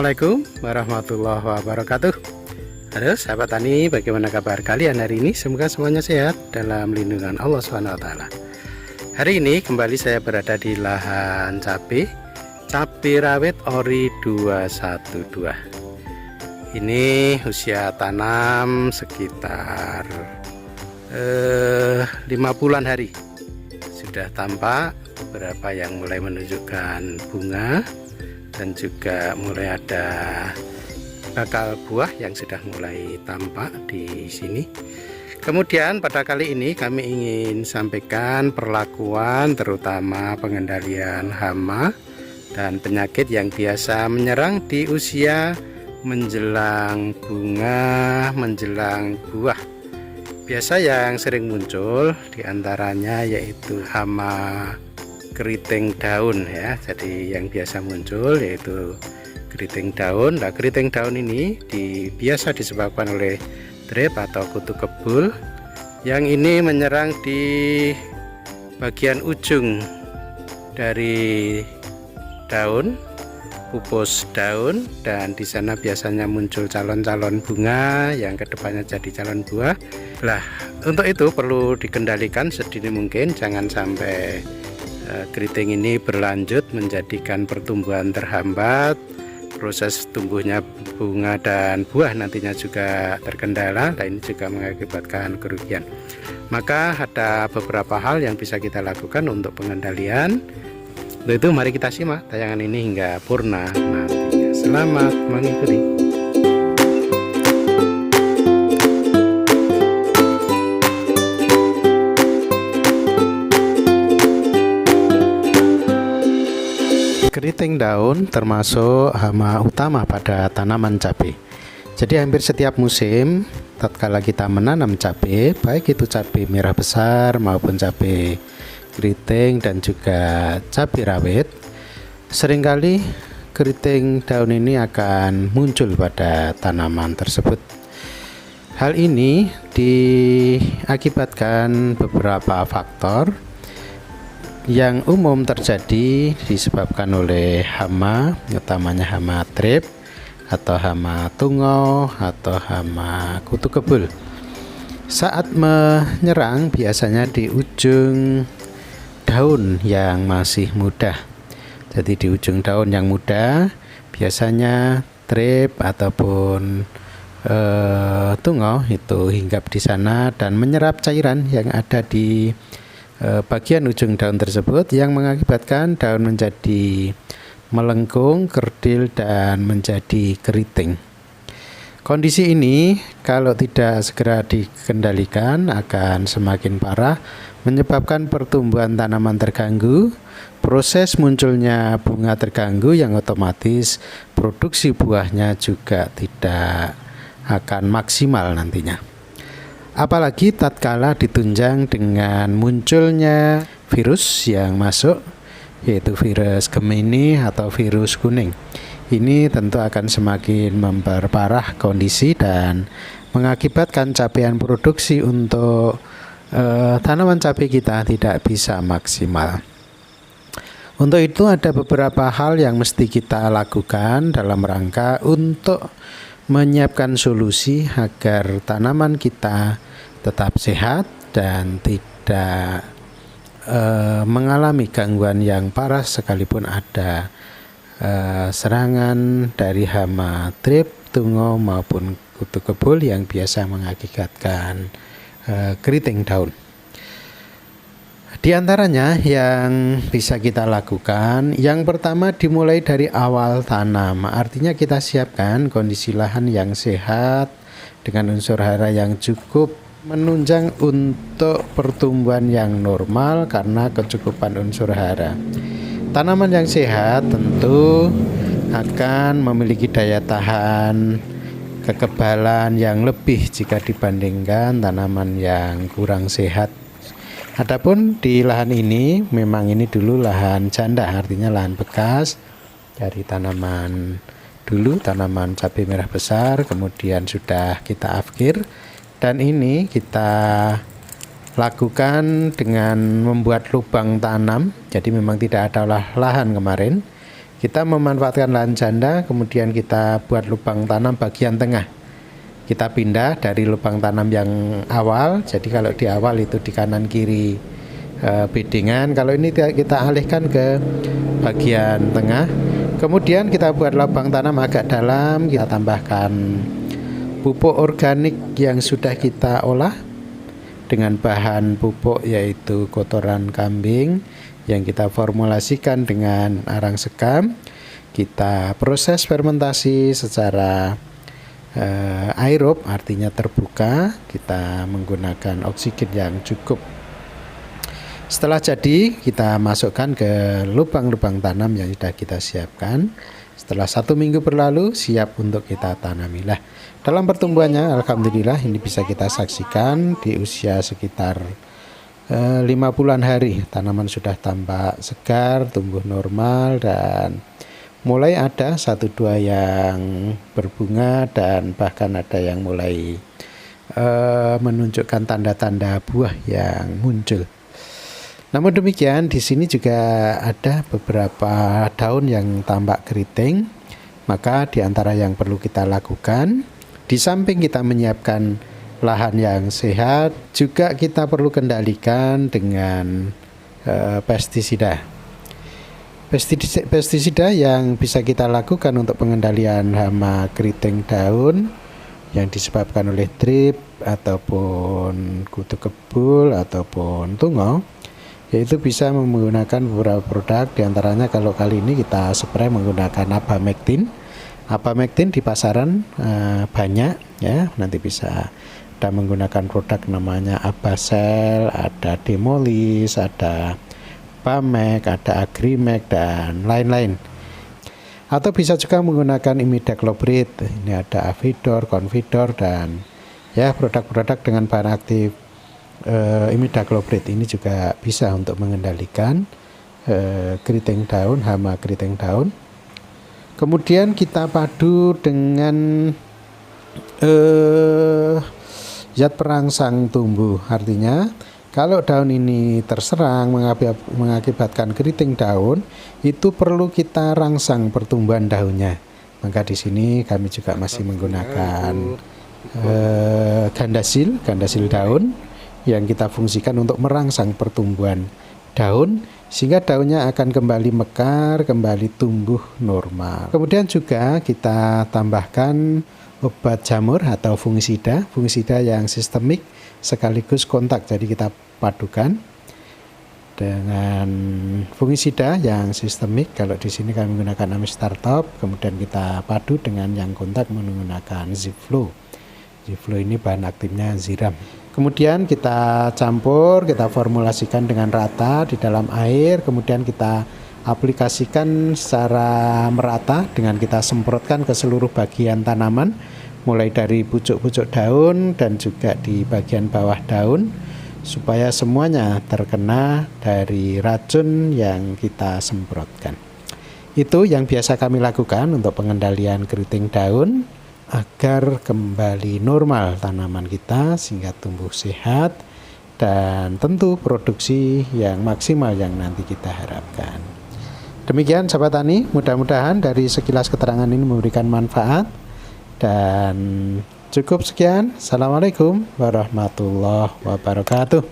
Assalamualaikum warahmatullahi wabarakatuh. Halo sahabat tani, bagaimana kabar kalian hari ini? Semoga semuanya sehat dalam lindungan Allah SWT. Hari ini kembali saya berada di lahan cabai rawit ori 212. Ini usia tanam sekitar 5 bulan hari. Sudah tampak beberapa yang mulai menunjukkan bunga dan juga mulai ada bakal buah yang sudah mulai tampak di sini. Kemudian pada kali ini kami ingin sampaikan perlakuan terutama pengendalian hama dan penyakit yang biasa menyerang di usia menjelang bunga, menjelang buah. Biasa yang sering muncul diantaranya yaitu hama keriting daun ya. Jadi yang biasa muncul yaitu keriting daun. Nah, keriting daun ini biasa disebabkan oleh drep atau kutu kebul yang ini menyerang di bagian ujung dari daun, pupus daun, dan di sana biasanya muncul calon-calon bunga yang kedepannya jadi calon buah. Nah, untuk itu perlu dikendalikan sedini mungkin, jangan sampai keriting ini berlanjut menjadikan pertumbuhan terhambat, proses tumbuhnya bunga dan buah nantinya juga terkendala. Nah, ini juga mengakibatkan kerugian. Maka ada beberapa hal yang bisa kita lakukan untuk pengendalian. Untuk itu mari kita simak tayangan ini hingga purna nantinya. Selamat mengikuti. Keriting daun termasuk hama utama pada tanaman cabai. Jadi hampir setiap musim tatkala kita menanam cabai, baik itu cabai merah besar maupun cabai keriting dan juga cabai rawit, seringkali keriting daun ini akan muncul pada tanaman tersebut. Hal ini diakibatkan beberapa faktor yang umum terjadi disebabkan oleh hama, utamanya hama drep atau hama tungau atau hama kutu kebul. Saat menyerang biasanya di ujung daun yang masih muda. Jadi di ujung daun yang muda biasanya drep ataupun tungau itu hinggap di sana dan menyerap cairan yang ada di bagian ujung daun tersebut yang mengakibatkan daun menjadi melengkung, kerdil, dan menjadi keriting. Kondisi ini kalau tidak segera dikendalikan akan semakin parah, menyebabkan pertumbuhan tanaman terganggu, proses munculnya bunga terganggu yang otomatis produksi buahnya juga tidak akan maksimal nantinya. Apalagi tatkala ditunjang dengan munculnya virus yang masuk, yaitu virus Gemini atau virus kuning. Ini tentu akan semakin memperparah kondisi dan mengakibatkan capaian produksi untuk tanaman cabai kita tidak bisa maksimal. Untuk itu ada beberapa hal yang mesti kita lakukan dalam rangka untuk menyiapkan solusi agar tanaman kita tetap sehat dan tidak mengalami gangguan yang parah sekalipun ada serangan dari hama drep, tungau maupun kutu kebul yang biasa mengakibatkan keriting daun. Di antaranya yang bisa kita lakukan, yang pertama dimulai dari awal tanam, artinya kita siapkan kondisi lahan yang sehat dengan unsur hara yang cukup menunjang untuk pertumbuhan yang normal karena kecukupan unsur hara. Tanaman yang sehat tentu akan memiliki daya tahan kekebalan yang lebih jika dibandingkan tanaman yang kurang sehat. Adapun di lahan ini memang ini dulu lahan janda, artinya lahan bekas dari tanaman dulu, tanaman cabai merah besar, kemudian sudah kita afkir. Dan ini kita lakukan dengan membuat lubang tanam. Jadi memang tidak ada lahan kemarin. Kita memanfaatkan lahan janda, kemudian kita buat lubang tanam bagian tengah. Kita pindah dari lubang tanam yang awal, jadi kalau di awal itu di kanan kiri bedengan, kalau ini kita alihkan ke bagian tengah. Kemudian kita buat lubang tanam agak dalam, kita tambahkan pupuk organik yang sudah kita olah dengan bahan pupuk yaitu kotoran kambing yang kita formulasikan dengan arang sekam. Kita proses fermentasi secara aerob, artinya terbuka. Kita menggunakan oksigen yang cukup. Setelah jadi, kita masukkan ke lubang-lubang tanam yang sudah kita siapkan. Setelah 1 minggu berlalu, siap untuk kita tanamilah. Dalam pertumbuhannya, alhamdulillah ini bisa kita saksikan di usia sekitar 5 bulan hari. Tanaman sudah tampak segar, tumbuh normal, dan mulai ada 1-2 yang berbunga, dan bahkan ada yang mulai menunjukkan tanda-tanda buah yang muncul. Namun demikian, di sini juga ada beberapa daun yang tampak keriting. Maka di antara yang perlu kita lakukan, di samping kita menyiapkan lahan yang sehat, juga kita perlu kendalikan dengan pestisida. Pestisida yang bisa kita lakukan untuk pengendalian hama keriting daun yang disebabkan oleh trip ataupun kutu kebul ataupun tungau, yaitu bisa menggunakan beberapa produk. Diantaranya kalau kali ini kita spray menggunakan Abamectin. Abamectin di pasaran banyak ya, nanti bisa ada menggunakan produk namanya Abasel, ada Demolis, ada Bamec, ada Agrimec, dan lain-lain. Atau bisa juga menggunakan Imidacloprid. Ini ada Avidor, Convidor, dan ya produk-produk dengan bahan aktif Imidacloprid ini juga bisa untuk mengendalikan keriting daun, hama keriting daun. Kemudian kita padu dengan zat perangsang tumbuh. Artinya kalau daun ini terserang mengakibatkan keriting daun, itu perlu kita rangsang pertumbuhan daunnya. Maka di sini kami juga masih menggunakan gandasil daun yang kita fungsikan untuk merangsang pertumbuhan daun sehingga daunnya akan kembali mekar, kembali tumbuh normal. Kemudian juga kita tambahkan obat jamur atau fungisida yang sistemik sekaligus kontak. Jadi kita padukan dengan fungisida yang sistemik. Kalau di sini kami menggunakan Amistartop, kemudian kita padu dengan yang kontak menggunakan Ziflo. Ziflo ini bahan aktifnya ziram. Kemudian kita campur, kita formulasikan dengan rata di dalam air, kemudian kita aplikasikan secara merata dengan kita semprotkan ke seluruh bagian tanaman, mulai dari pucuk-pucuk daun dan juga di bagian bawah daun, supaya semuanya terkena dari racun yang kita semprotkan. Itu yang biasa kami lakukan untuk pengendalian keriting daun, agar kembali normal tanaman kita sehingga tumbuh sehat dan tentu produksi yang maksimal yang nanti kita harapkan. Demikian sahabat tani, mudah-mudahan dari sekilas keterangan ini memberikan manfaat, dan cukup sekian. Assalamualaikum warahmatullahi wabarakatuh.